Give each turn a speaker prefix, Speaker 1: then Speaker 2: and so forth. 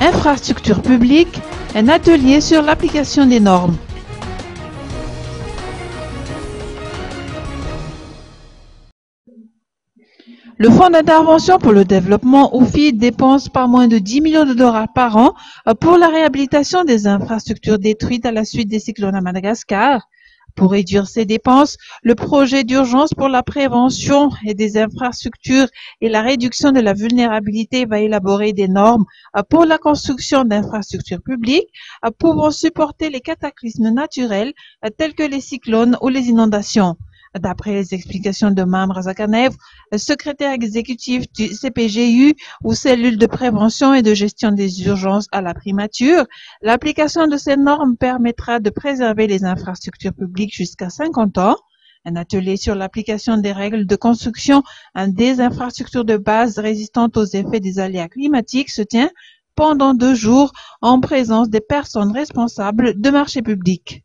Speaker 1: Infrastructure publique, un atelier sur l'application des normes. Le Fonds d'intervention pour le développement OFID dépense pas moins de 10 millions de dollars par an pour la réhabilitation des infrastructures détruites à la suite des cyclones à Madagascar. Pour réduire ces dépenses, le projet d'urgence pour la prévention et des infrastructures et la réduction de la vulnérabilité va élaborer des normes pour la construction d'infrastructures publiques pouvant supporter les cataclysmes naturels tels que les cyclones ou les inondations. D'après les explications de Mamra Zakanev, secrétaire exécutif du CPGU ou cellule de prévention et de gestion des urgences à la primature, l'application de ces normes permettra de préserver les infrastructures publiques jusqu'à 50 ans. Un atelier sur l'application des règles de construction des infrastructures de base résistantes aux effets des aléas climatiques se tient pendant 2 jours en présence des personnes responsables de marchés publics.